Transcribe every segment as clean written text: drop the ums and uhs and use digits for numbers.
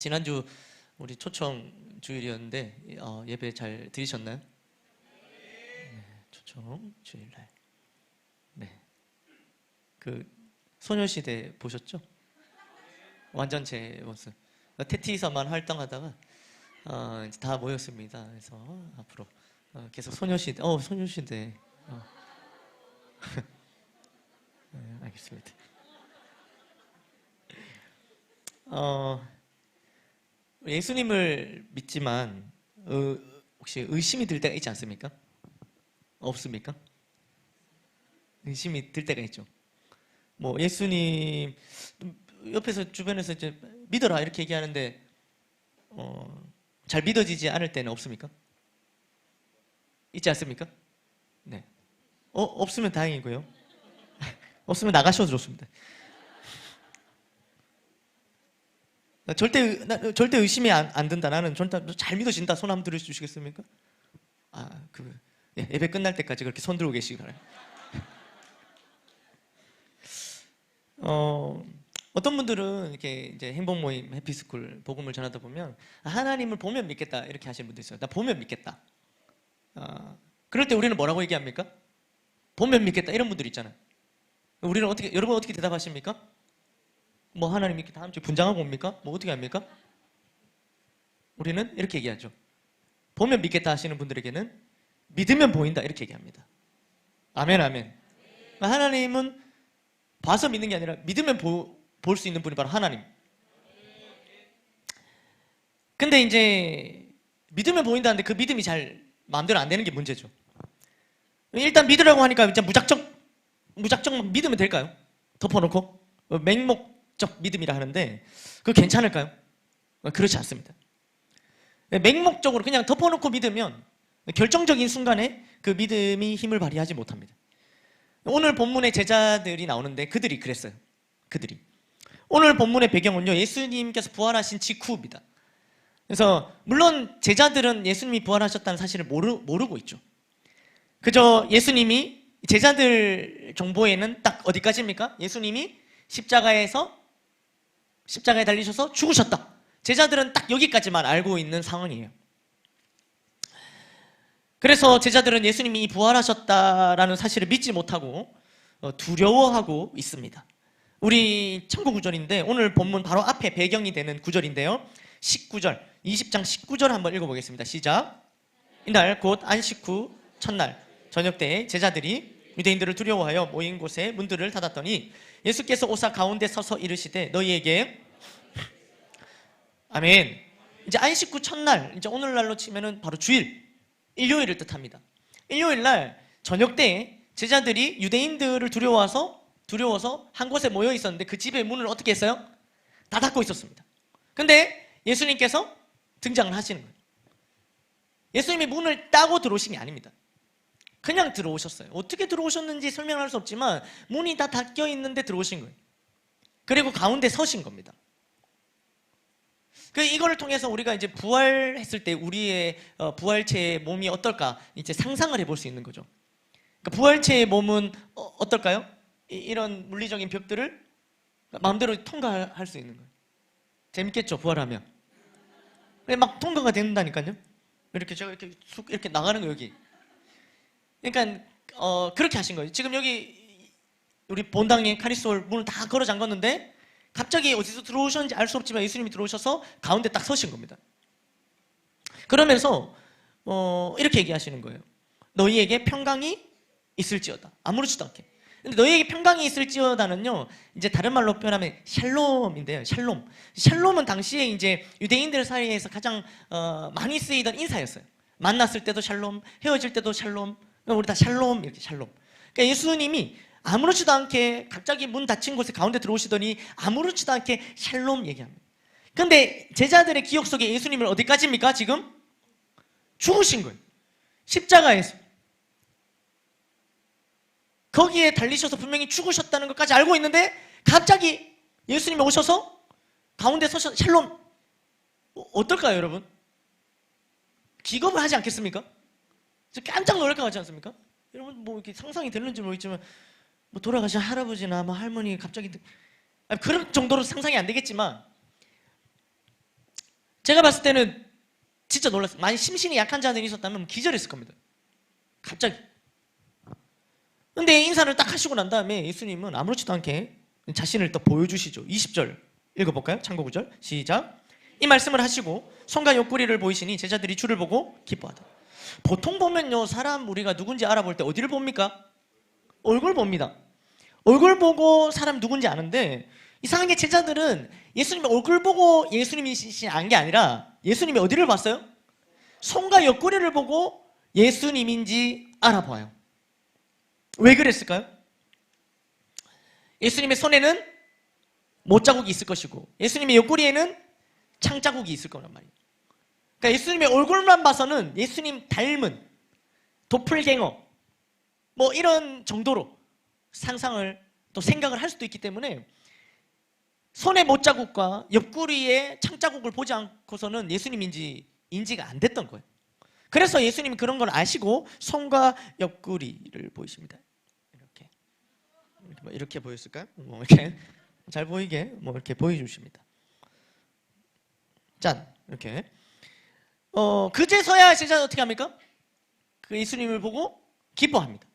지난주 우리 초청 주일이었는데 예배 잘 드리셨나요? 네, 초청 주일날. 네, 그 소녀시대 보셨죠? 완전 제 모습. 테티에서만 활동하다가 이제 다 모였습니다. 그래서 앞으로 계속 소녀시대, 소녀시대. 네, 알겠습니다. 예수님을 믿지만 혹시 의심이 들 때가 있지 않습니까? 없습니까? 의심이 들 때가 있죠. 뭐 예수님 옆에서 주변에서 이제 믿어라 이렇게 얘기하는데 잘 믿어지지 않을 때는 없습니까? 있지 않습니까? 네. 없으면 다행이고요. 없으면 나가셔도 좋습니다. 절대 의심이 안 든다. 나는 절대 잘 믿어진다. 손 한번 들어주시겠습니까? 예배 끝날 때까지 그렇게 손 들고 계시기 바라요. 어떤 분들은 이렇게 이제 행복 모임 해피스쿨 복음을 전하다 보면 하나님을 보면 믿겠다 이렇게 하시는 분도 있어요. 나 보면 믿겠다. 그럴 때 우리는 뭐라고 얘기합니까? 보면 믿겠다 이런 분들 있잖아요. 여러분 어떻게 대답하십니까? 뭐 하나님 이렇게 다음 주에 분장하고 옵니까? 뭐 어떻게 합니까? 우리는 이렇게 얘기하죠. 보면 믿겠다 하시는 분들에게는 믿으면 보인다 이렇게 얘기합니다. 아멘 아멘. 하나님은 봐서 믿는 게 아니라 믿으면 볼 수 있는 분이 바로 하나님. 근데 이제 믿으면 보인다는데 그 믿음이 잘 마음대로 안 되는 게 문제죠. 일단 믿으라고 하니까 진짜 무작정 믿으면 될까요? 덮어놓고 맹목적 믿음이라 하는데 그거 괜찮을까요? 그렇지 않습니다. 맹목적으로 그냥 덮어놓고 믿으면 결정적인 순간에 그 믿음이 힘을 발휘하지 못합니다. 오늘 본문의 제자들이 나오는데 그들이 그랬어요. 오늘 본문의 배경은요, 예수님께서 부활하신 직후입니다. 그래서 물론 제자들은 예수님이 부활하셨다는 사실을 모르고 있죠. 그저 예수님이 제자들 정보에는 딱 어디까지입니까? 예수님이 십자가에 달리셔서 죽으셨다. 제자들은 딱 여기까지만 알고 있는 상황이에요. 그래서 제자들은 예수님이 부활하셨다라는 사실을 믿지 못하고 두려워하고 있습니다. 우리 참고 구절인데 오늘 본문 바로 앞에 배경이 되는 구절인데요. 19절, 20장 19절 한번 읽어보겠습니다. 시작. 이날 곧 안식 후 첫날 저녁 때에 제자들이 유대인들을 두려워하여 모인 곳에 문들을 닫았더니 예수께서 오사 가운데 서서 이르시되 너희에게 아멘. 이제 안식 후 첫날, 이제 오늘날로 치면은 바로 주일, 일요일을 뜻합니다. 일요일 날 저녁 때에 제자들이 유대인들을 두려워서 한 곳에 모여 있었는데 그 집의 문을 어떻게 했어요? 다 닫고 있었습니다. 근데 예수님께서 등장을 하시는 거예요. 예수님이 문을 따고 들어오신 게 아닙니다. 그냥 들어오셨어요. 어떻게 들어오셨는지 설명할 수 없지만 문이 다 닫혀 있는데 들어오신 거예요. 그리고 가운데 서신 겁니다. 이거를 통해서 우리가 이제 부활했을 때 우리의 부활체의 몸이 어떨까 이제 상상을 해볼 수 있는 거죠. 그러니까 부활체의 몸은 어떨까요? 이런 물리적인 벽들을 마음대로 통과할 수 있는 거예요. 재밌겠죠, 부활하면. 막 통과가 된다니까요. 이렇게 제가 이렇게 나가는 거 여기. 그러니까 그렇게 하신 거예요. 지금 여기 우리 본당의 카리스홀 문을 다 걸어 잠갔는데 갑자기 어디서 들어오셨는지 알 수 없지만 예수님이 들어오셔서 가운데 딱 서신 겁니다. 그러면서 이렇게 얘기하시는 거예요. 너희에게 평강이 있을지어다. 아무렇지도 않게. 근데 너희에게 평강이 있을지어다는요, 이제 다른 말로 표현하면 샬롬인데요. 샬롬은 당시에 이제 유대인들 사이에서 가장 많이 쓰이던 인사였어요. 만났을 때도 샬롬, 헤어질 때도 샬롬. 우리 다 샬롬 이렇게 샬롬. 그러니까 예수님이 아무렇지도 않게 갑자기 문 닫힌 곳에 가운데 들어오시더니 아무렇지도 않게 샬롬 얘기합니다. 근데 제자들의 기억 속에 예수님을 어디까지입니까? 지금 죽으신 거예요. 십자가에서. 거기에 달리셔서 분명히 죽으셨다는 것까지 알고 있는데 갑자기 예수님이 오셔서 가운데 서셔서 샬롬. 어떨까요, 여러분? 기겁을 하지 않겠습니까? 깜짝 놀랄 것 같지 않습니까? 여러분 뭐 이렇게 상상이 되는지 모르겠지만 뭐 돌아가신 할아버지나 뭐 할머니 갑자기 그런 정도로 상상이 안 되겠지만 제가 봤을 때는 진짜 놀랐어요. 많이 심신이 약한 자들이 있었다면 기절했을 겁니다. 갑자기. 근데 인사를 딱 하시고 난 다음에 예수님은 아무렇지도 않게 자신을 또 보여주시죠. 20절 읽어볼까요? 참고 구절 시작. 이 말씀을 하시고 손과 옆구리를 보이시니 제자들이 주를 보고 기뻐하다. 보통 보면요, 사람 우리가 누군지 알아볼 때 어디를 봅니까? 얼굴 봅니다. 얼굴 보고 사람 누군지 아는데 이상하게 제자들은 예수님의 얼굴 보고 예수님이신 안 게 아니라 예수님이 어디를 봤어요? 손과 옆구리를 보고 예수님인지 알아봐요. 왜 그랬을까요? 예수님의 손에는 못자국이 있을 것이고 예수님의 옆구리에는 창자국이 있을 거란 말이에요. 그러니까 예수님의 얼굴만 봐서는 예수님 닮은 도플갱어 뭐 이런 정도로 상상을 또 생각을 할 수도 있기 때문에 손의 못자국과 옆구리의 창자국을 보지 않고서는 예수님인지 인지가 안 됐던 거예요. 그래서 예수님이 그런 걸 아시고 손과 옆구리를 보이십니다. 이렇게 보였을까요? 뭐 이렇게 잘 보이게 뭐 이렇게 보여주십니다. 짠 이렇게. 그제서야 제자는 어떻게 합니까? 그 예수님을 보고 기뻐합니다.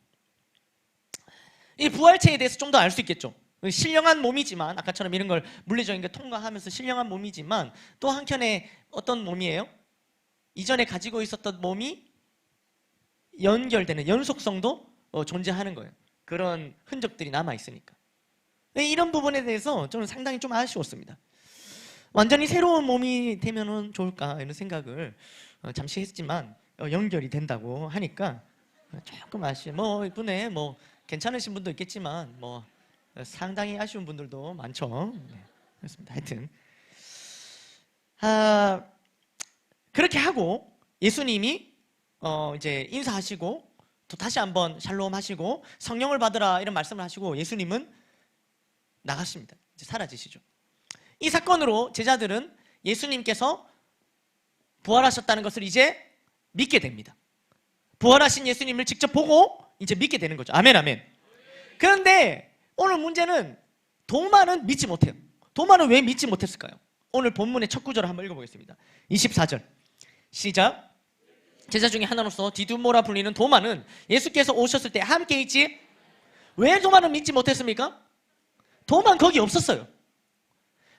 이 부활체에 대해서 좀 더 알 수 있겠죠. 신령한 몸이지만 아까처럼 이런 걸 물리적인 게 통과하면서 신령한 몸이지만 또 한켠에 어떤 몸이에요? 이전에 가지고 있었던 몸이 연결되는 연속성도 존재하는 거예요. 그런 흔적들이 남아 있으니까. 이런 부분에 대해서 저는 상당히 좀 아쉬웠습니다. 완전히 새로운 몸이 되면 좋을까 이런 생각을 잠시 했지만 연결이 된다고 하니까 조금 뭐 이번에 뭐 괜찮으신 분도 있겠지만 뭐 상당히 아쉬운 분들도 많죠. 네, 그렇습니다. 하여튼 그렇게 하고 예수님이 이제 인사하시고 또 다시 한번 샬롬 하시고 성령을 받으라 이런 말씀을 하시고 예수님은 나가십니다. 이제 사라지시죠. 이 사건으로 제자들은 예수님께서 부활하셨다는 것을 이제 믿게 됩니다. 부활하신 예수님을 직접 보고 이제 믿게 되는 거죠. 아멘 아멘. 그런데 오늘 문제는 도마는 믿지 못해요. 도마는 왜 믿지 못했을까요? 오늘 본문의 첫 구절을 한번 읽어보겠습니다. 24절 시작. 제자 중에 하나로서 디두모라 불리는 도마는 예수께서 오셨을 때 함께 있지. 왜 도마는 믿지 못했습니까? 도마는 거기 없었어요.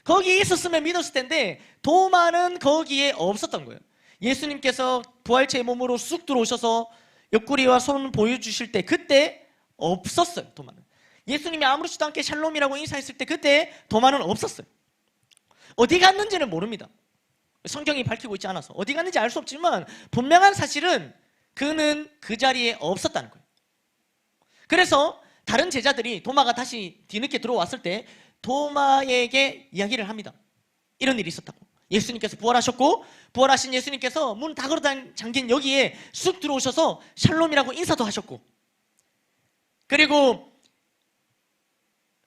거기 있었으면 믿었을 텐데 도마는 거기에 없었던 거예요. 예수님께서 부활체의 몸으로 쑥 들어오셔서 옆구리와 손을 보여주실 때 그때 없었어요. 도마는. 예수님이 아무렇지도 않게 샬롬이라고 인사했을 때 그때 도마는 없었어요. 어디 갔는지는 모릅니다. 성경이 밝히고 있지 않아서 어디 갔는지 알 수 없지만 분명한 사실은 그는 그 자리에 없었다는 거예요. 그래서 다른 제자들이 도마가 다시 뒤늦게 들어왔을 때 도마에게 이야기를 합니다. 이런 일이 있었다고. 예수님께서 부활하셨고 부활하신 예수님께서 문 닫으로 잠긴 여기에 쑥 들어오셔서 샬롬이라고 인사도 하셨고 그리고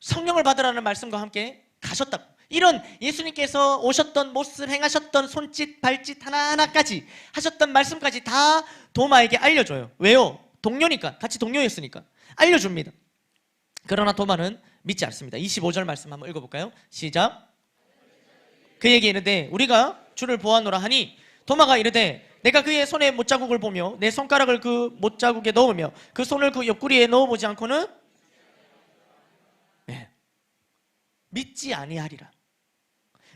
성령을 받으라는 말씀과 함께 가셨다고. 이런 예수님께서 오셨던 모습 행하셨던 손짓 발짓 하나하나까지 하셨던 말씀까지 다 도마에게 알려줘요. 왜요? 동료니까. 같이 동료였으니까 알려줍니다. 그러나 도마는 믿지 않습니다. 25절 말씀 한번 읽어볼까요? 시작. 그에게 이르되 우리가 주를 보았노라 하니 도마가 이르되 내가 그의 손에 못자국을 보며 내 손가락을 그 못자국에 넣으며 그 손을 그 옆구리에 넣어보지 않고는 믿지 아니하리라.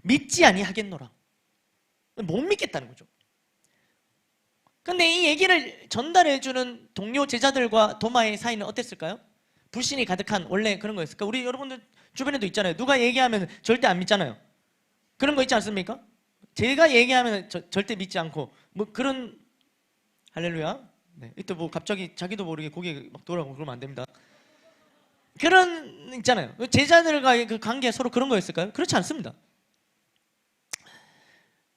믿지 아니하겠노라. 못 믿겠다는 거죠. 근데 이 얘기를 전달해주는 동료 제자들과 도마의 사이는 어땠을까요? 불신이 가득한 원래 그런 거였을까? 우리 여러분들 주변에도 있잖아요. 누가 얘기하면 절대 안 믿잖아요. 그런 거 있지 않습니까? 제가 얘기하면 절대 믿지 않고 뭐 그런 할렐루야. 네. 이때 뭐 갑자기 자기도 모르게 고개 막 돌아가고 그러면 안 됩니다. 그런 있잖아요. 제자들과의 그 관계 서로 그런 거였을까요? 그렇지 않습니다.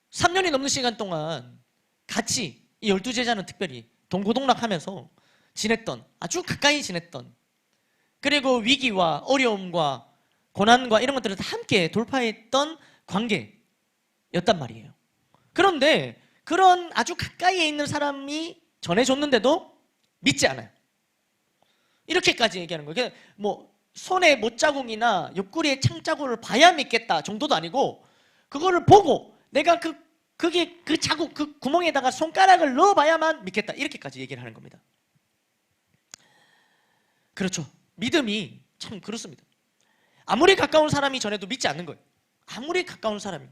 3년이 넘는 시간 동안 같이 이 12제자는 특별히 동고동락하면서 지냈던 아주 가까이 지냈던 그리고 위기와 어려움과 고난과 이런 것들을 다 함께 돌파했던 관계였단 말이에요. 그런데 그런 아주 가까이에 있는 사람이 전해줬는데도 믿지 않아요. 이렇게까지 얘기하는 거예요. 뭐 손에 못자국이나 옆구리에 창자국을 봐야 믿겠다 정도도 아니고 그거를 보고 내가 그 그게 그 자국 그 구멍에다가 손가락을 넣어봐야만 믿겠다 이렇게까지 얘기를 하는 겁니다. 그렇죠. 믿음이 참 그렇습니다. 아무리 가까운 사람이 전해도 믿지 않는 거예요. 아무리 가까운 사람이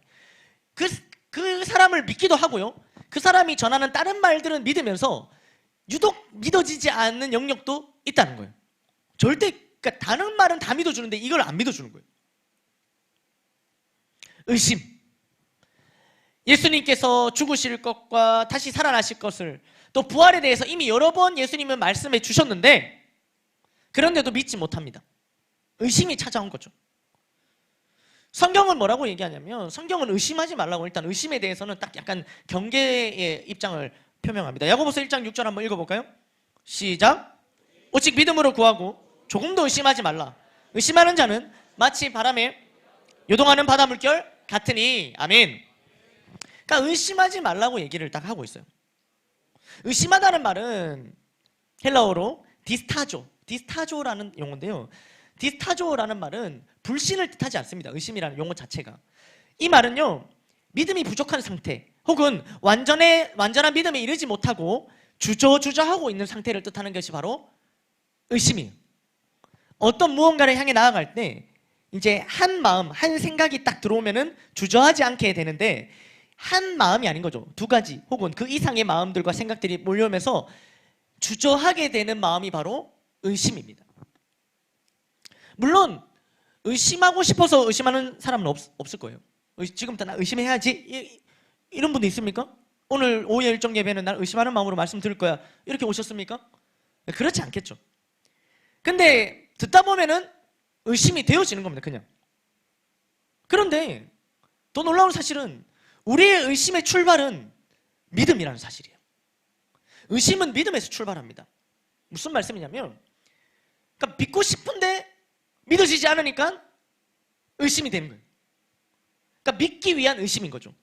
그 사람을 믿기도 하고요. 그 사람이 전하는 다른 말들은 믿으면서 유독 믿어지지 않는 영역도 있다는 거예요. 절대 그러니까 다른 말은 다 믿어주는데 이걸 안 믿어주는 거예요. 의심. 예수님께서 죽으실 것과 다시 살아나실 것을 또 부활에 대해서 이미 여러 번 예수님은 말씀해 주셨는데 그런데도 믿지 못합니다. 의심이 찾아온 거죠. 성경은 뭐라고 얘기하냐면 성경은 의심하지 말라고 일단 의심에 대해서는 딱 약간 경계의 입장을 표명합니다. 야고보서 1장 6절 한번 읽어볼까요? 시작. 오직 믿음으로 구하고 조금도 의심하지 말라. 의심하는 자는 마치 바람에 요동하는 바다 물결 같으니. 아멘. 그러니까 의심하지 말라고 얘기를 딱 하고 있어요. 의심하다는 말은 헬라어로 디스타조라는 용어인데요. 디스타조라는 말은 불신을 뜻하지 않습니다. 의심이라는 용어 자체가. 이 말은요, 믿음이 부족한 상태 혹은 완전한 믿음에 이르지 못하고 주저하고 있는 상태를 뜻하는 것이 바로 의심이에요. 어떤 무언가를 향해 나아갈 때 이제 한 마음, 한 생각이 딱 들어오면은 주저하지 않게 되는데 한 마음이 아닌 거죠. 두 가지 혹은 그 이상의 마음들과 생각들이 몰려오면서 주저하게 되는 마음이 바로 의심입니다. 물론 의심하고 싶어서 의심하는 사람은 없을 거예요. 지금부터 나 의심해야지 이런 분도 있습니까? 오늘 오후에 일정 예배는 날 의심하는 마음으로 말씀 들을 거야 이렇게 오셨습니까? 그렇지 않겠죠. 근데 듣다 보면은 의심이 되어지는 겁니다. 그냥. 그런데 더 놀라운 사실은 우리의 의심의 출발은 믿음이라는 사실이에요. 의심은 믿음에서 출발합니다. 무슨 말씀이냐면 그러니까 믿고 싶은데 믿어지지 않으니까 의심이 되는 거예요. 그러니까 믿기 위한 의심인 거죠.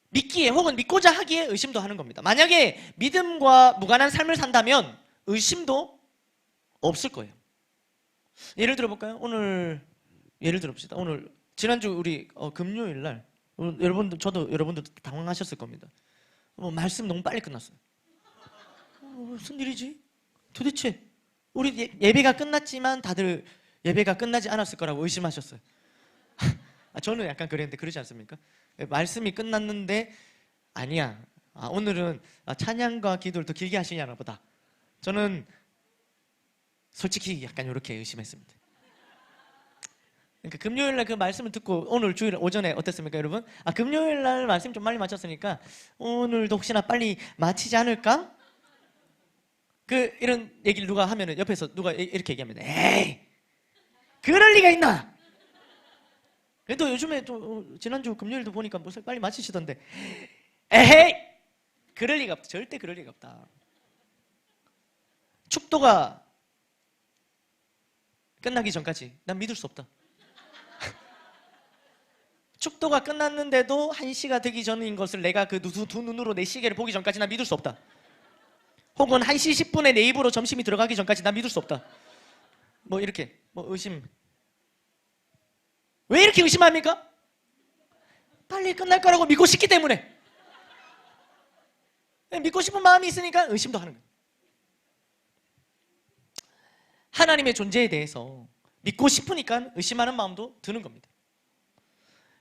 믿기에 혹은 믿고자 하기에 의심도 하는 겁니다. 만약에 믿음과 무관한 삶을 산다면 의심도 없을 거예요. 예를 들어볼까요? 예를 들어봅시다. 오늘 지난주 우리 금요일 날 여러분들 저도 여러분들 당황하셨을 겁니다. 말씀 너무 빨리 끝났어요. 무슨 일이지? 도대체 우리 예배가 끝났지만 다들 예배가 끝나지 않았을 거라고 의심하셨어요. 저는 약간 그랬는데 그러지 않습니까? 말씀이 끝났는데 아니야. 오늘은 찬양과 기도를 더 길게 하시려나 보다. 저는 솔직히 약간 이렇게 의심했습니다. 그러니까 금요일 날 그 말씀을 듣고 오늘 주일 오전에 어땠습니까, 여러분? 금요일 날 말씀 좀 빨리 마쳤으니까 오늘도 혹시나 빨리 마치지 않을까? 이런 얘기를 누가 하면은 옆에서 누가 이렇게 얘기합니다. 에이, 그럴 리가 있나? 그래도 요즘에 또 지난주 금요일도 보니까 무슨 빨리 마치시던데, 에헤이, 그럴 리가 없다. 절대 그럴 리가 없다. 축도가 끝나기 전까지 난 믿을 수 없다. 축도가 끝났는데도 1시가 되기 전인 것을 내가 그 두 눈으로 내 시계를 보기 전까지 난 믿을 수 없다. 혹은 1시 10분에 내 입으로 점심이 들어가기 전까지 난 믿을 수 없다. 이렇게 의심. 왜 이렇게 의심합니까? 빨리 끝날 거라고 믿고 싶기 때문에. 믿고 싶은 마음이 있으니까 의심도 하는 거예요. 하나님의 존재에 대해서 믿고 싶으니까 의심하는 마음도 드는 겁니다.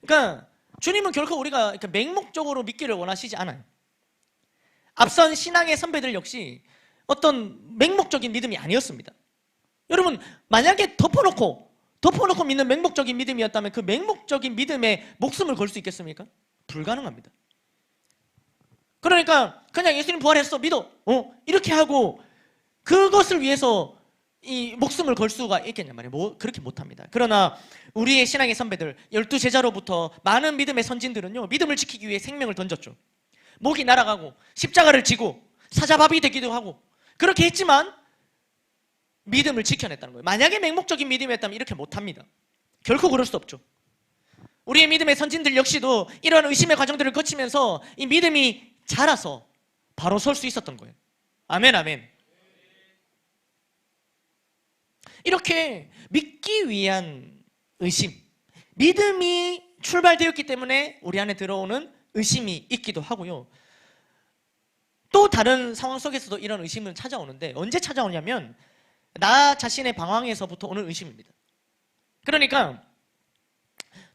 그러니까 주님은 결코 우리가 맹목적으로 믿기를 원하시지 않아요. 앞선 신앙의 선배들 역시 어떤 맹목적인 믿음이 아니었습니다. 여러분, 만약에 덮어놓고 믿는 맹목적인 믿음이었다면 그 맹목적인 믿음에 목숨을 걸 수 있겠습니까? 불가능합니다. 그러니까 그냥 예수님 부활했어, 믿어, 이렇게 하고 그것을 위해서 이 목숨을 걸 수가 있겠냐 말이에요. 그렇게 못합니다. 그러나 우리의 신앙의 선배들 12제자로부터 많은 믿음의 선진들은요, 믿음을 지키기 위해 생명을 던졌죠. 목이 날아가고 십자가를 지고 사자밥이 되기도 하고 그렇게 했지만 믿음을 지켜냈다는 거예요. 만약에 맹목적인 믿음이었다면 이렇게 못합니다. 결코 그럴 수 없죠. 우리의 믿음의 선진들 역시도 이러한 의심의 과정들을 거치면서 이 믿음이 자라서 바로 설 수 있었던 거예요. 아멘, 아멘. 이렇게 믿기 위한 의심, 믿음이 출발되었기 때문에 우리 안에 들어오는 의심이 있기도 하고요. 또 다른 상황 속에서도 이런 의심은 찾아오는데 언제 찾아오냐면 나 자신의 방황에서부터 오는 의심입니다. 그러니까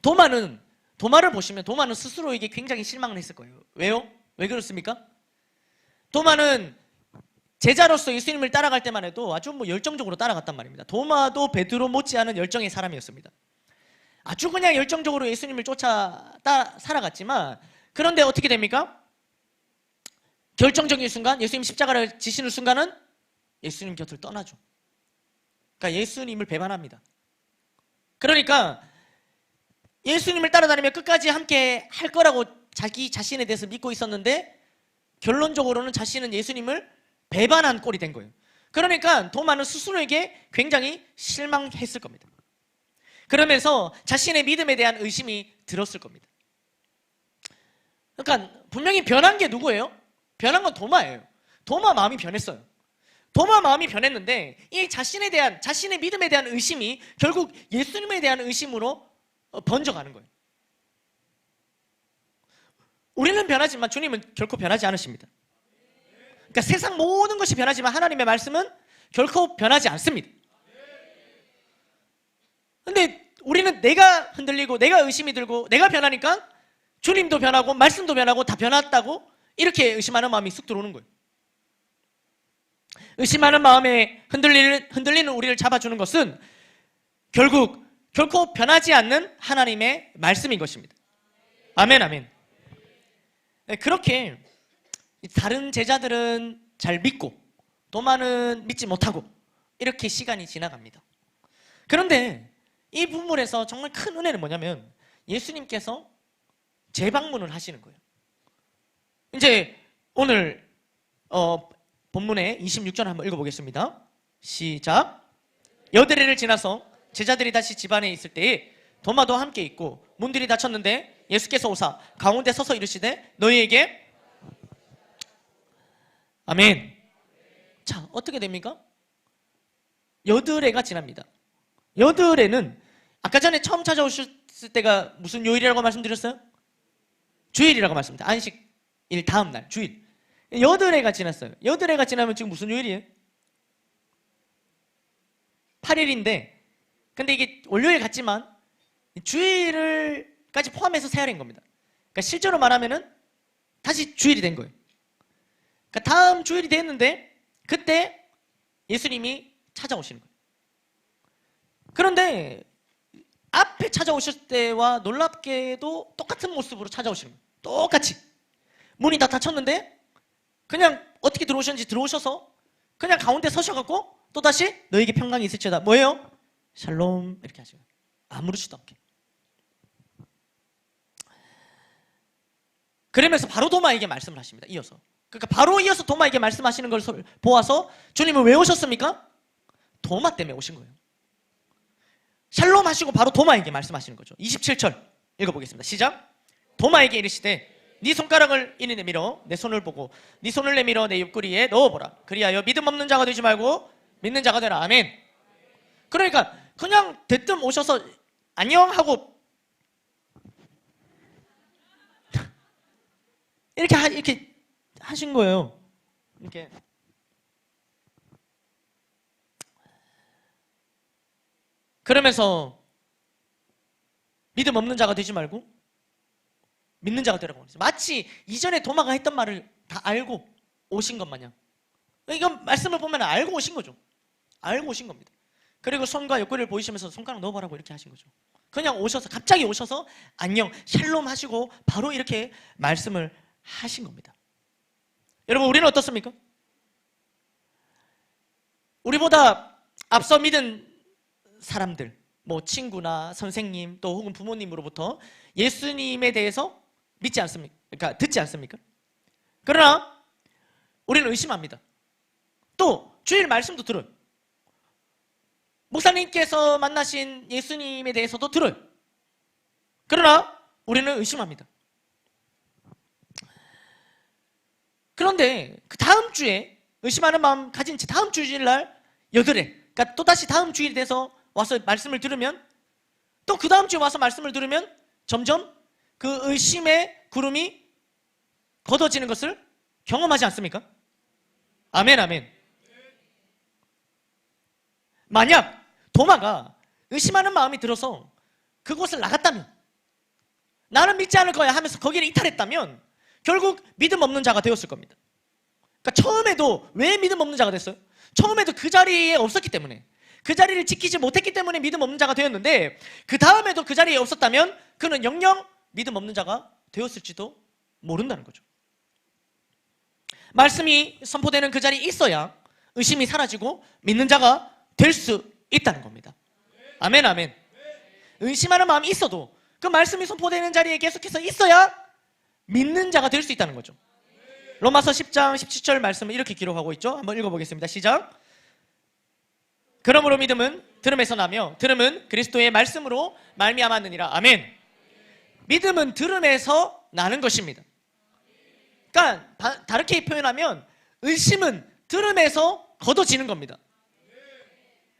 도마를 보시면 도마는 스스로에게 굉장히 실망을 했을 거예요. 왜요? 왜 그렇습니까? 도마는 제자로서 예수님을 따라갈 때만 해도 아주 열정적으로 따라갔단 말입니다. 도마도 베드로 못지않은 열정의 사람이었습니다. 아주 그냥 열정적으로 예수님을 쫓아 살아갔지만 그런데 어떻게 됩니까? 결정적인 순간 예수님 십자가를 지시는 순간은 예수님 곁을 떠나죠. 그러니까 예수님을 배반합니다. 그러니까 예수님을 따라다니며 끝까지 함께 할 거라고 자기 자신에 대해서 믿고 있었는데 결론적으로는 자신은 예수님을 배반한 꼴이 된 거예요. 그러니까 도마는 스스로에게 굉장히 실망했을 겁니다. 그러면서 자신의 믿음에 대한 의심이 들었을 겁니다. 그러니까 분명히 변한 게 누구예요? 변한 건 도마예요. 도마 마음이 변했어요. 도마 마음이 변했는데 이 자신의 믿음에 대한 의심이 결국 예수님에 대한 의심으로 번져가는 거예요. 우리는 변하지만 주님은 결코 변하지 않으십니다. 그러니까 세상 모든 것이 변하지만 하나님의 말씀은 결코 변하지 않습니다. 근데 우리는 내가 흔들리고 내가 의심이 들고 내가 변하니까 주님도 변하고 말씀도 변하고 다 변했다고 이렇게 의심하는 마음이 쑥 들어오는 거예요. 의심하는 마음에 흔들리는 우리를 잡아주는 것은 결코 변하지 않는 하나님의 말씀인 것입니다. 아멘, 아멘. 그렇게 다른 제자들은 잘 믿고 도마는 믿지 못하고 이렇게 시간이 지나갑니다. 그런데 이 부분에서 정말 큰 은혜는 뭐냐면 예수님께서 재방문을 하시는 거예요. 이제 오늘 본문의 26절 한번 읽어보겠습니다. 시작. 여드레를 지나서 제자들이 다시 집안에 있을 때에 도마도 함께 있고 문들이 닫혔는데 예수께서 오사 가운데 서서 이르시되 너희에게 아멘. 자, 어떻게 됩니까? 여드레가 지납니다. 여드레는 아까 전에 처음 찾아오셨을 때가 무슨 요일이라고 말씀드렸어요? 주일이라고 말씀드렸습니다. 안식일 다음 날 주일. 여드레가 지났어요. 여드레가 지나면 지금 무슨 요일이에요? 8일인데 근데 이게 월요일 같지만 주일을까지 포함해서 세활인 겁니다. 그러니까 실제로 말하면은 다시 주일이 된 거예요. 그러니까 다음 주일이 됐는데 그때 예수님이 찾아오시는 거예요. 그런데 앞에 찾아오실 때와 놀랍게도 똑같은 모습으로 찾아오시는 거예요. 똑같이 문이 다 닫혔는데 그냥 어떻게 들어오셨는지 들어오셔서 그냥 가운데 서셔갖고 또다시 너에게 평강이 있을지어다. 뭐예요? 샬롬 이렇게 하시고 아무렇지도 않게. 그러면서 바로 도마에게 말씀을 하십니다. 이어서. 그러니까 바로 이어서 도마에게 말씀하시는 걸 보아서 주님은 왜 오셨습니까? 도마 때문에 오신 거예요. 샬롬 하시고 바로 도마에게 말씀하시는 거죠. 27절 읽어보겠습니다. 시작. 도마에게 이르시되 네 손가락을 이리 내밀어 내 손을 보고 네 손을 내밀어 내 옆구리에 넣어보라. 그리하여 믿음 없는 자가 되지 말고 믿는 자가 되라. 아멘. 그러니까 그냥 대뜸 오셔서 안녕 하고 이렇게 하신 거예요. 이렇게. 그러면서 믿음 없는 자가 되지 말고 믿는 자가 되라고 하죠. 마치 이전에 도마가 했던 말을 다 알고 오신 것 마냥. 이건 말씀을 보면 알고 오신 거죠. 알고 오신 겁니다. 그리고 손과 옆구리를 보이시면서 손가락 넣어보라고 이렇게 하신 거죠. 그냥 오셔서 갑자기 오셔서 안녕 샬롬 하시고 바로 이렇게 말씀을 하신 겁니다. 여러분 우리는 어떻습니까? 우리보다 앞서 믿은 사람들, 뭐 친구나 선생님 또 혹은 부모님으로부터 예수님에 대해서 믿지 않습니까? 그러니까 듣지 않습니까? 그러나 우리는 의심합니다. 또 주일 말씀도 들어요. 목사님께서 만나신 예수님에 대해서도 들어요. 그러나 우리는 의심합니다. 그런데 그 다음 주에 의심하는 마음 가진 채 다음 주일날 여드레, 그러니까 또다시 다음 주일이 돼서 와서 말씀을 들으면 또 그 다음 주에 와서 말씀을 들으면 점점 그 의심의 구름이 걷어지는 것을 경험하지 않습니까? 아멘, 아멘. 만약 도마가 의심하는 마음이 들어서 그곳을 나갔다면, 나는 믿지 않을 거야 하면서 거기를 이탈했다면 결국 믿음 없는 자가 되었을 겁니다. 그러니까 처음에도 왜 믿음 없는 자가 됐어요? 처음에도 그 자리에 없었기 때문에, 그 자리를 지키지 못했기 때문에 믿음 없는 자가 되었는데, 그 다음에도 그 자리에 없었다면 그는 영영 믿음 없는 자가 되었을지도 모른다는 거죠. 말씀이 선포되는 그 자리에 있어야 의심이 사라지고 믿는 자가 될 수 있다는 겁니다. 아멘, 아멘. 의심하는 마음이 있어도 그 말씀이 선포되는 자리에 계속해서 있어야 믿는 자가 될 수 있다는 거죠. 로마서 10장 17절 말씀을 이렇게 기록하고 있죠. 한번 읽어보겠습니다. 시작. 그러므로 믿음은 들음에서 나며 들음은 그리스도의 말씀으로 말미암았느니라. 아멘. 믿음은 들음에서 나는 것입니다. 그러니까 다르게 표현하면 의심은 들음에서 걷어지는 겁니다.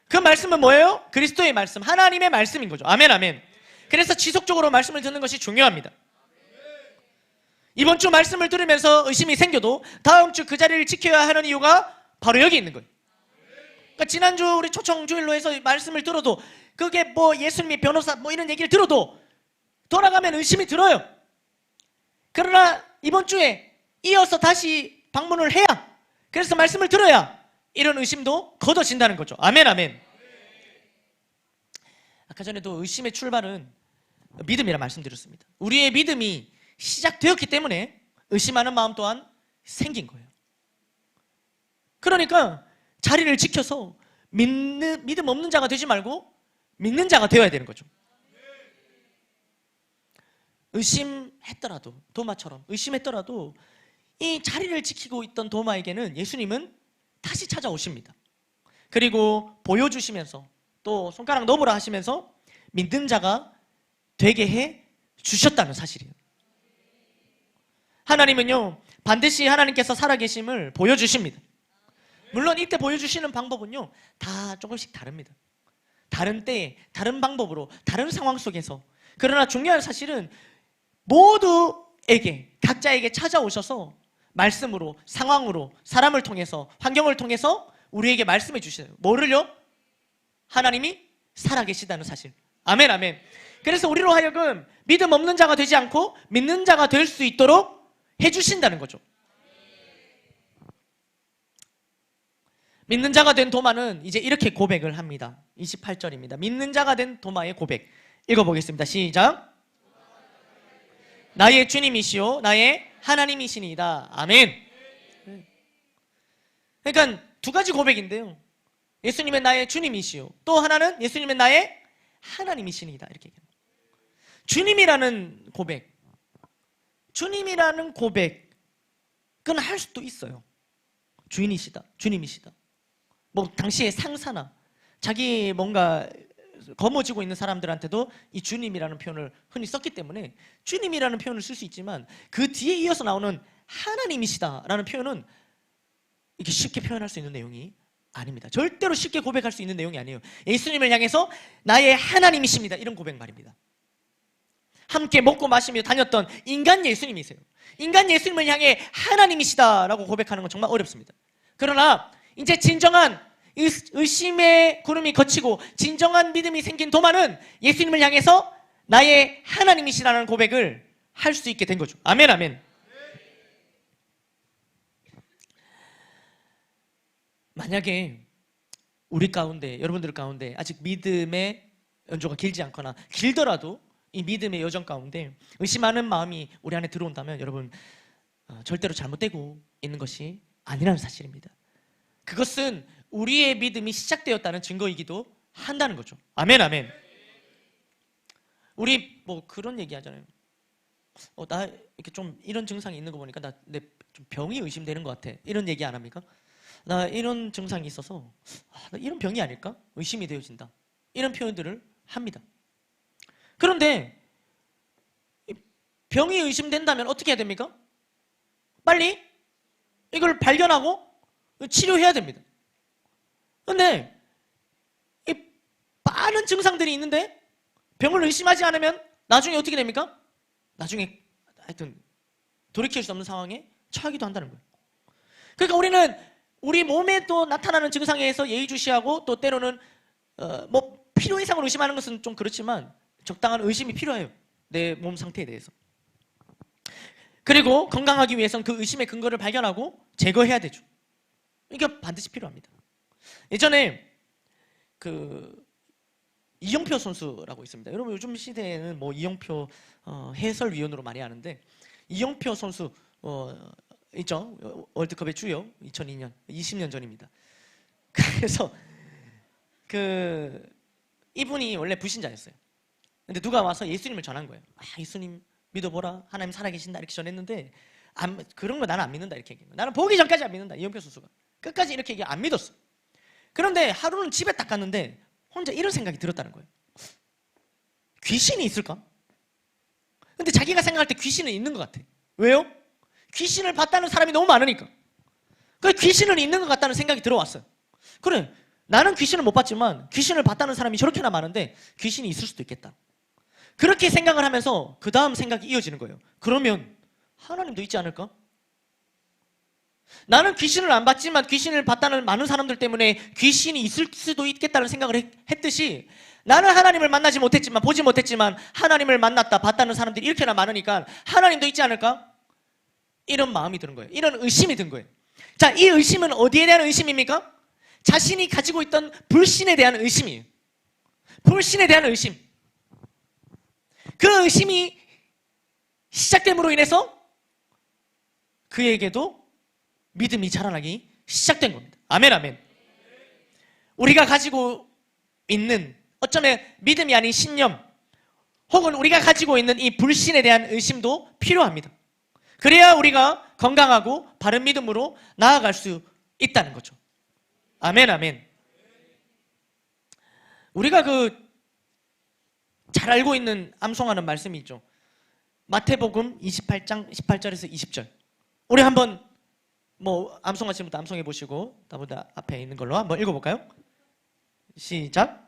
그 말씀은 뭐예요? 그리스도의 말씀, 하나님의 말씀인 거죠. 아멘, 아멘. 그래서 지속적으로 말씀을 듣는 것이 중요합니다. 이번 주 말씀을 들으면서 의심이 생겨도 다음 주 그 자리를 지켜야 하는 이유가 바로 여기 있는 거예요. 그러니까 지난주 우리 초청주일로 해서 말씀을 들어도, 그게 뭐 예수님이 변호사 뭐 이런 얘기를 들어도 돌아가면 의심이 들어요. 그러나 이번 주에 이어서 다시 방문을 해야, 그래서 말씀을 들어야 이런 의심도 걷어진다는 거죠. 아멘, 아멘. 아까 전에도 의심의 출발은 믿음이라 말씀드렸습니다. 우리의 믿음이 시작되었기 때문에 의심하는 마음 또한 생긴 거예요. 그러니까 자리를 지켜서 믿음 없는 자가 되지 말고 믿는 자가 되어야 되는 거죠. 의심했더라도, 도마처럼 의심했더라도 이 자리를 지키고 있던 도마에게는 예수님은 다시 찾아오십니다. 그리고 보여주시면서 또 손가락 넣어보라 하시면서 믿는 자가 되게 해 주셨다는 사실이에요. 하나님은요, 반드시 하나님께서 살아계심을 보여주십니다. 물론 이때 보여주시는 방법은요, 다 조금씩 다릅니다. 다른 때에, 다른 방법으로, 다른 상황 속에서. 그러나 중요한 사실은 모두에게, 각자에게 찾아오셔서 말씀으로, 상황으로, 사람을 통해서, 환경을 통해서 우리에게 말씀해 주시는, 뭐를요? 하나님이 살아계시다는 사실. 아멘, 아멘. 그래서 우리로 하여금 믿음 없는 자가 되지 않고 믿는 자가 될 수 있도록 해주신다는 거죠. 믿는 자가 된 도마는 이제 이렇게 고백을 합니다. 28절입니다. 믿는 자가 된 도마의 고백. 읽어보겠습니다. 시작. 나의 주님이시오 나의 하나님이시니이다. 아멘. 그러니까 두 가지 고백인데요. 예수님은 나의 주님이시오, 또 하나는 예수님은 나의 하나님이시니이다. 이렇게 얘기합니다. 주님이라는 고백, 주님이라는 고백은 할 수도 있어요. 주인이시다, 주님이시다. 뭐 당시의 상사나 자기 뭔가 거머쥐고 있는 사람들한테도 이 주님이라는 표현을 흔히 썼기 때문에 주님이라는 표현을 쓸 수 있지만, 그 뒤에 이어서 나오는 하나님이시다라는 표현은 이렇게 쉽게 표현할 수 있는 내용이 아닙니다. 절대로 쉽게 고백할 수 있는 내용이 아니에요. 예수님을 향해서 나의 하나님이십니다, 이런 고백 말입니다. 함께 먹고 마시며 다녔던 인간 예수님이세요. 인간 예수님을 향해 하나님이시다라고 고백하는 건 정말 어렵습니다. 그러나 이제 진정한 의심의 구름이 걷히고 진정한 믿음이 생긴 도마는 예수님을 향해서 나의 하나님이시라는 고백을 할 수 있게 된 거죠. 아멘, 아멘. 만약에 우리 가운데, 여러분들 가운데 아직 믿음의 연조가 길지 않거나 길더라도 이 믿음의 여정 가운데 의심하는 마음이 우리 안에 들어온다면 여러분, 절대로 잘못되고 있는 것이 아니라는 사실입니다. 그것은 우리의 믿음이 시작되었다는 증거이기도 한다는 거죠. 아멘, 아멘. 우리 뭐 그런 얘기 하잖아요. 나 이렇게 좀 이런 증상이 있는 거 보니까 내 좀 병이 의심되는 것 같아, 이런 얘기 안 합니까? 나 이런 증상이 있어서 나 이런 병이 아닐까? 의심이 되어진다, 이런 표현들을 합니다. 그런데 병이 의심된다면 어떻게 해야 됩니까? 빨리 이걸 발견하고 치료해야 됩니다. 그런데 이 많은 증상들이 있는데 병을 의심하지 않으면 나중에 어떻게 됩니까? 나중에 하여튼 돌이킬 수 없는 상황에 처하기도 한다는 거예요. 그러니까 우리는 우리 몸에 또 나타나는 증상에 의해서 예의주시하고 또 때로는 뭐 필요 이상으로 의심하는 것은 좀 그렇지만 적당한 의심이 필요해요. 내 몸 상태에 대해서. 그리고 건강하기 위해서는 그 의심의 근거를 발견하고 제거해야 되죠. 이게 반드시 필요합니다. 예전에 그 이영표 선수라고 있습니다. 여러분 요즘 시대에는 뭐 이영표 해설위원으로 많이 아는데 이영표 선수 있죠? 월드컵의 주역 2002년 20년 전입니다. 그래서 그 이분이 원래 불신자였어요. 근데 누가 와서 예수님을 전한 거예요. 예수님 믿어보라, 하나님 살아계신다 이렇게 전했는데 그런 거 나는 안 믿는다 이렇게 얘기해요. 나는 보기 전까지 안 믿는다. 이영표 선수가 끝까지 이렇게 얘기 안 믿었어. 그런데 하루는 집에 딱 갔는데 혼자 이런 생각이 들었다는 거예요. 귀신이 있을까? 근데 자기가 생각할 때 귀신은 있는 것 같아. 왜요? 귀신을 봤다는 사람이 너무 많으니까. 그 귀신은 있는 것 같다는 생각이 들어왔어요. 그래, 나는 귀신을 못 봤지만 귀신을 봤다는 사람이 저렇게나 많은데 귀신이 있을 수도 있겠다. 그렇게 생각을 하면서 그 다음 생각이 이어지는 거예요. 그러면 하나님도 있지 않을까? 나는 귀신을 안 봤지만 귀신을 봤다는 많은 사람들 때문에 귀신이 있을 수도 있겠다는 생각을 했듯이 나는 하나님을 만나지 못했지만 보지 못했지만 하나님을 만났다 봤다는 사람들이 이렇게나 많으니까 하나님도 있지 않을까? 이런 마음이 드는 거예요. 이런 의심이 든 거예요. 자, 이 의심은 어디에 대한 의심입니까? 자신이 가지고 있던 불신에 대한 의심이에요. 불신에 대한 의심. 그 의심이 시작됨으로 인해서 그에게도 믿음이 자라나기 시작된 겁니다. 아멘, 아멘. 우리가 가지고 있는 어쩌면 믿음이 아닌 신념 혹은 우리가 가지고 있는 이 불신에 대한 의심도 필요합니다. 그래야 우리가 건강하고 바른 믿음으로 나아갈 수 있다는 거죠. 아멘, 아멘. 우리가 잘 알고 있는 암송하는 말씀이 있죠. 마태복음 28장 18절에서 20절. 우리 한번 암송하시는 분도 암송해 보시고 나보다 앞에 있는 걸로 한번 읽어볼까요? 시작.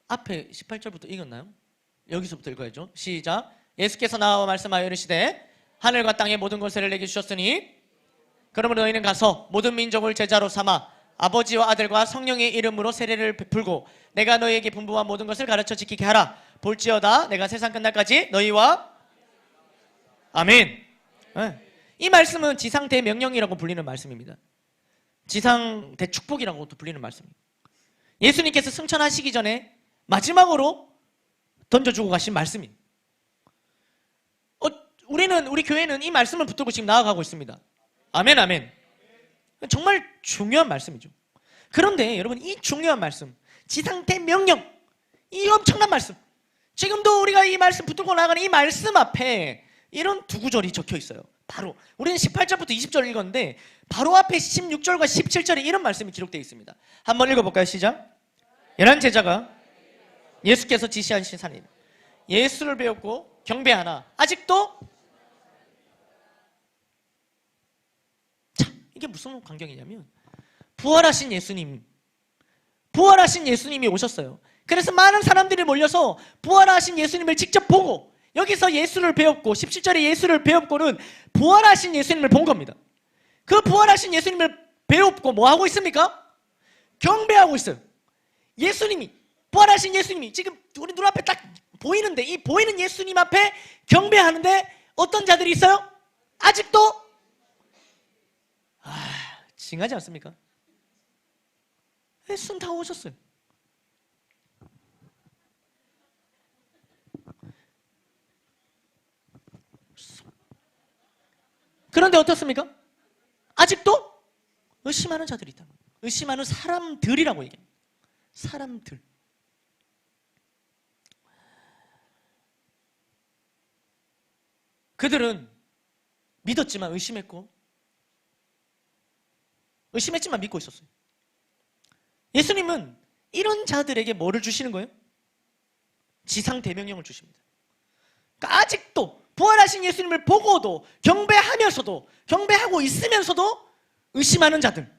앞에 18절부터 읽었나요? 여기서부터 읽어야죠. 시작. 예수께서 나와 말씀하여 이르시되 하늘과 땅의 모든 것을 내게 주셨으니 그러므로 너희는 가서 모든 민족을 제자로 삼아 아버지와 아들과 성령의 이름으로 세례를 베풀고 내가 너희에게 분부한 모든 것을 가르쳐 지키게 하라. 볼지어다 내가 세상 끝날까지 너희와 아멘. 이 말씀은 지상 대명령이라고 불리는 말씀입니다. 지상 대축복이라고도 불리는 말씀입니다. 예수님께서 승천하시기 전에 마지막으로 던져주고 가신 말씀입니다. 우리 교회는 이 말씀을 붙들고 지금 나아가고 있습니다. 아멘, 아멘. 정말 중요한 말씀이죠. 그런데 여러분, 이 중요한 말씀, 지상대 명령, 이 엄청난 말씀, 지금도 우리가 이 말씀 붙들고 나아가는 이 말씀 앞에 이런 두 구절이 적혀 있어요. 바로 우리는 18절부터 20절 읽었는데 바로 앞에 16절과 17절에 이런 말씀이 기록되어 있습니다. 한번 읽어볼까요? 시작. 11 제자가 예수께서 지시하신 산에 예수를 배웠고 경배하나 아직도 이게 무슨 광경이냐면 부활하신 예수님이 오셨어요. 그래서 많은 사람들이 몰려서 부활하신 예수님을 직접 보고 여기서 예수를 배웠고 17절에 예수를 배웠고는 부활하신 예수님을 본 겁니다. 그 부활하신 예수님을 배웠고 뭐 하고 있습니까? 경배하고 있어요. 부활하신 예수님이 지금 우리 눈앞에 딱 보이는데 이 보이는 예수님 앞에 경배하는데 어떤 자들이 있어요? 아직도 징하지 않습니까? 예수는 다 오셨어요. 그런데 어떻습니까? 아직도 의심하는 자들이 있다. 의심하는 사람들이라고 얘기합니다. 사람들. 그들은 믿었지만 의심했지만 믿고 있었어요. 예수님은 이런 자들에게 뭐를 주시는 거예요? 지상 대명령을 주십니다. 그러니까 아직도 부활하신 예수님을 보고도 경배하고 있으면서도 의심하는 자들,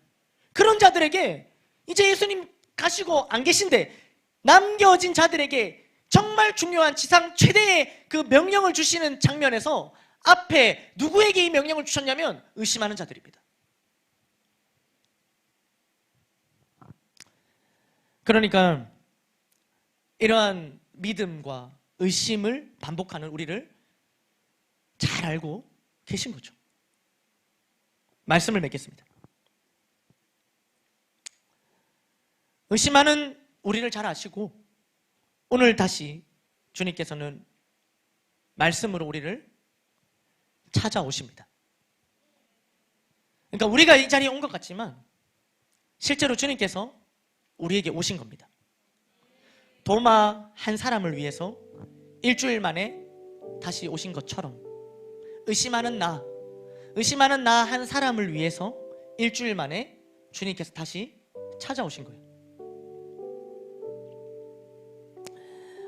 그런 자들에게 이제 예수님 가시고 안 계신데 남겨진 자들에게 정말 중요한 지상 최대의 그 명령을 주시는 장면에서 앞에 누구에게 이 명령을 주셨냐면 의심하는 자들입니다. 그러니까 이러한 믿음과 의심을 반복하는 우리를 잘 알고 계신 거죠. 말씀을 맺겠습니다. 의심하는 우리를 잘 아시고 오늘 다시 주님께서는 말씀으로 우리를 찾아오십니다. 그러니까 우리가 이 자리에 온 것 같지만 실제로 주님께서 우리에게 오신 겁니다. 도마 한 사람을 위해서 일주일 만에 다시 오신 것처럼 의심하는 나 한 사람을 위해서 일주일 만에 주님께서 다시 찾아오신 거예요.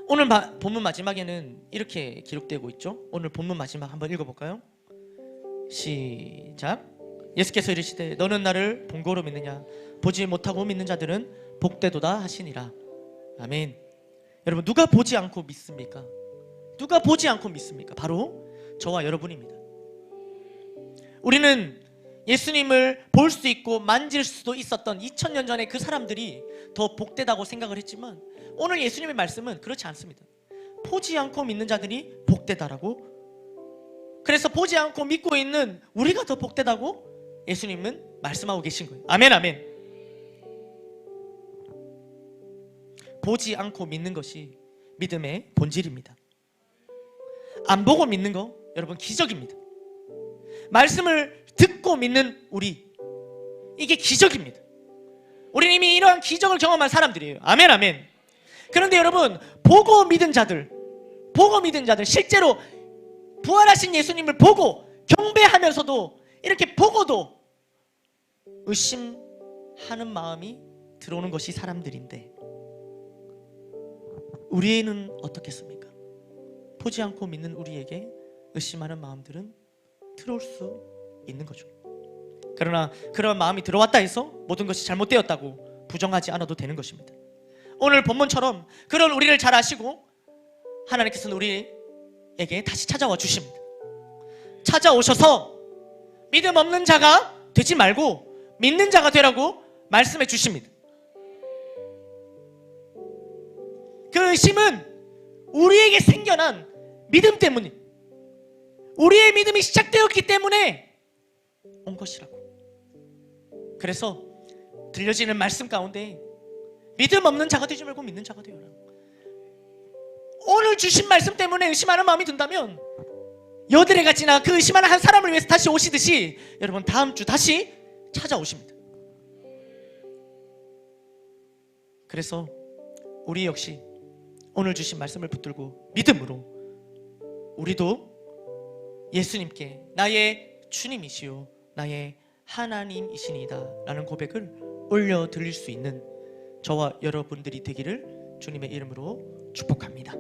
오늘 본문 마지막에는 이렇게 기록되고 있죠. 오늘 본문 마지막 한번 읽어볼까요? 시작. 예수께서 이르시되 너는 나를 본 거로 믿느냐 보지 못하고 믿는 자들은 복되도다 하시니라. 아멘. 여러분 누가 보지 않고 믿습니까? 누가 보지 않고 믿습니까? 바로 저와 여러분입니다. 우리는 예수님을 볼 수 있고 만질 수도 있었던 2000년 전에 그 사람들이 더 복되다고 생각을 했지만 오늘 예수님의 말씀은 그렇지 않습니다. 보지 않고 믿는 자들이 복되다라고, 그래서 보지 않고 믿고 있는 우리가 더 복되다고 예수님은 말씀하고 계신 거예요. 아멘 아멘. 보지 않고 믿는 것이 믿음의 본질입니다. 안 보고 믿는 거 여러분 기적입니다. 말씀을 듣고 믿는 우리, 이게 기적입니다. 우리는 이미 이러한 기적을 경험한 사람들이에요. 아멘 아멘. 그런데 여러분 보고 믿은 자들 실제로 부활하신 예수님을 보고 경배하면서도 이렇게 보고도 의심하는 마음이 들어오는 것이 사람들인데 우리는 어떻겠습니까? 보지 않고 믿는 우리에게 의심하는 마음들은 들어올 수 있는 거죠. 그러나 그런 마음이 들어왔다 해서 모든 것이 잘못되었다고 부정하지 않아도 되는 것입니다. 오늘 본문처럼 그런 우리를 잘 아시고 하나님께서는 우리에게 다시 찾아와 주십니다. 찾아오셔서 믿음 없는 자가 되지 말고 믿는 자가 되라고 말씀해 주십니다. 그 의심은 우리에게 생겨난 믿음 때문에, 우리의 믿음이 시작되었기 때문에 온 것이라고. 그래서 들려지는 말씀 가운데 믿음 없는 자가 되지 말고 믿는 자가 되어라. 오늘 주신 말씀 때문에 의심하는 마음이 든다면 여드레가 지나 그 의심하는 한 사람을 위해서 다시 오시듯이 여러분 다음 주 다시 찾아오십니다. 그래서 우리 역시 오늘 주신 말씀을 붙들고 믿음으로 우리도 예수님께 나의 주님이시요 나의 하나님이시니다 라는 고백을 올려 드릴 수 있는 저와 여러분들이 되기를 주님의 이름으로 축복합니다.